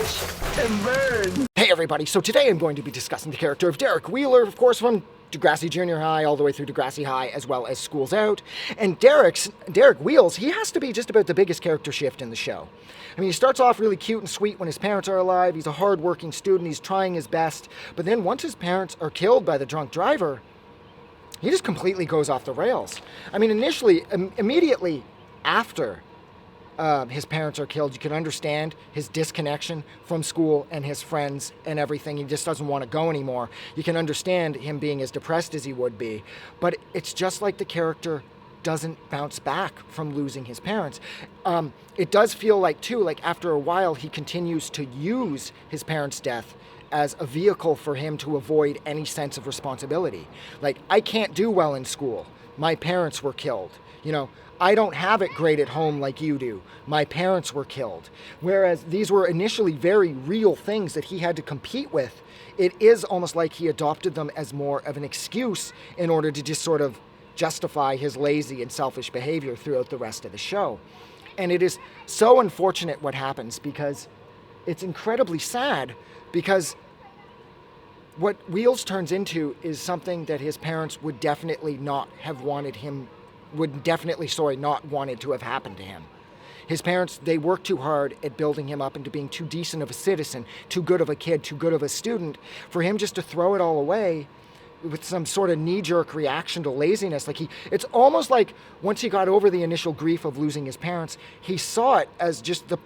Watch and burn. Hey everybody, so today I'm going to be discussing the character of Derek Wheeler, of course from Degrassi Junior High all the way through Degrassi High, as well as School's Out. And Derek Wheels, he has to be just about the biggest character shift in the show. I mean, he starts off really cute and sweet when his parents are alive. He's a hard-working student. He's trying his best. But then once his parents are killed by the drunk driver, he just completely goes off the rails. I mean, initially, immediately after his parents are killed, you can understand his disconnection from school and his friends and everything. He just doesn't want to go anymore. You can understand him being as depressed as he would be. But it's just like the character doesn't bounce back from losing his parents. It does feel like, too, like after a while, he continues to use his parents' death as a vehicle for him to avoid any sense of responsibility. Like, I can't do well in school. My parents were killed. You know, I don't have it great at home like you do. My parents were killed. Whereas these were initially very real things that he had to compete with. It is almost like he adopted them as more of an excuse in order to just sort of justify his lazy and selfish behavior throughout the rest of the show. And it is so unfortunate what happens, because it's incredibly sad, because what Wheels turns into is something that his parents would definitely not have wanted him, not wanted to have happened to him. His parents, they worked too hard at building him up into being too decent of a citizen, too good of a kid, too good of a student, for him just to throw it all away with some sort of knee-jerk reaction to laziness. It's almost like once he got over the initial grief of losing his parents, he saw it as just the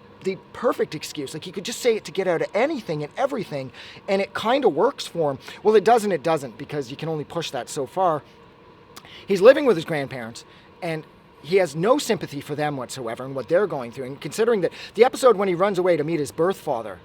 perfect excuse. Like, he could just say it to get out of anything and everything, and it kind of works for him. Well, it doesn't, because you can only push that so far. He's living with his grandparents, and he has no sympathy for them whatsoever and what they're going through. And considering that the episode when he runs away to meet his birth father,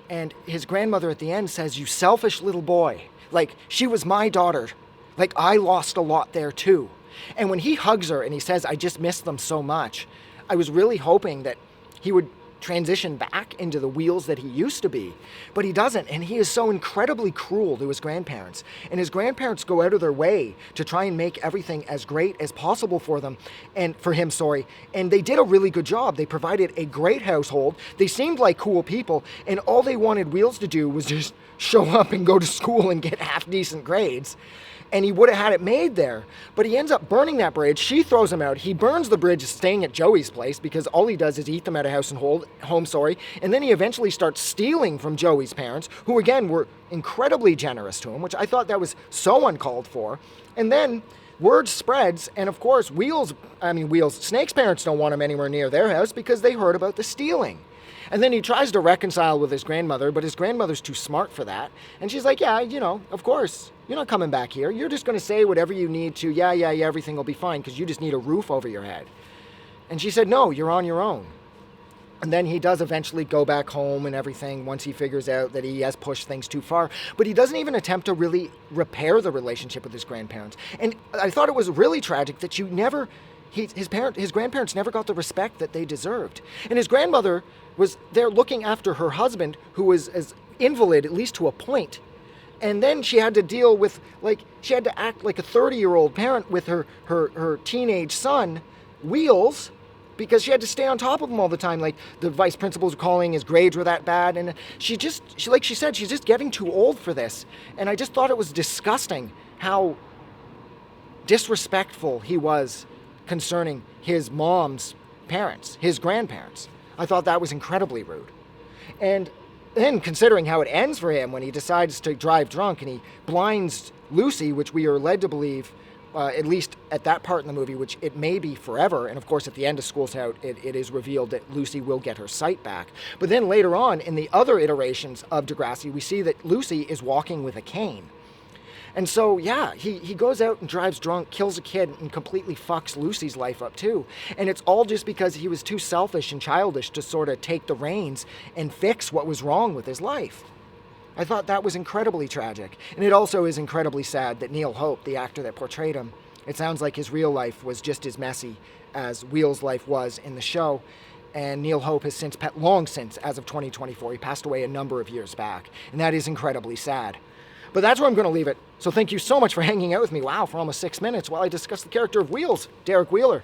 and his grandmother at the end says, "You selfish little boy. Like, she was my daughter. Like, I lost a lot there too." And when he hugs her and he says, "I just miss them so much," I was really hoping that he would transition back into the Wheels that he used to be, but he doesn't. And he is so incredibly cruel to his grandparents, and his grandparents go out of their way to try and make everything as great as possible for them, and for him, and they did a really good job. They provided a great household. They seemed like cool people, and all they wanted Wheels to do was just show up and go to school and get half decent grades. And he would have had it made there. But he ends up burning that bridge. She throws him out. He burns the bridge staying at Joey's place, because all he does is eat them at a house and home. And then he eventually starts stealing from Joey's parents, who again were incredibly generous to him, which I thought that was so uncalled for. And then word spreads, and of course Snake's parents don't want him anywhere near their house because they heard about the stealing. And then he tries to reconcile with his grandmother, but his grandmother's too smart for that. And she's like, "Yeah, of course, you're not coming back here. You're just going to say whatever you need to. Yeah, everything will be fine because you just need a roof over your head." And she said, "No, you're on your own." And then he does eventually go back home and everything once he figures out that he has pushed things too far. But he doesn't even attempt to really repair the relationship with his grandparents. And I thought it was really tragic that his grandparents never got the respect that they deserved. And his grandmother was there looking after her husband, who was as invalid, at least to a point. And then she had to deal with, she had to act like a 30-year-old parent with her teenage son, Wheels, because she had to stay on top of him all the time. Like, the vice principals were calling his grades were that bad. And like she said, she's just getting too old for this. And I just thought it was disgusting how disrespectful he was concerning his mom's parents, his grandparents. I thought that was incredibly rude. And then considering how it ends for him when he decides to drive drunk and he blinds Lucy, which we are led to believe, at least at that part in the movie, which it may be forever. And of course, at the end of School's Out, it is revealed that Lucy will get her sight back. But then later on, in the other iterations of Degrassi, we see that Lucy is walking with a cane. And so, yeah, he goes out and drives drunk, kills a kid, and completely fucks Lucy's life up too. And it's all just because he was too selfish and childish to sort of take the reins and fix what was wrong with his life. I thought that was incredibly tragic. And it also is incredibly sad that Neil Hope, the actor that portrayed him, it sounds like his real life was just as messy as Wheels' life was in the show. And Neil Hope has long since, as of 2024, he passed away a number of years back. And that is incredibly sad. But that's where I'm going to leave it. So thank you so much for hanging out with me, for almost 6 minutes, while I discuss the character of Wheels, Derek Wheeler,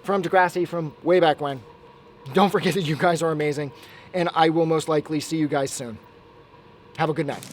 from Degrassi from way back when. Don't forget that you guys are amazing. and I will most likely see you guys soon. Have a good night.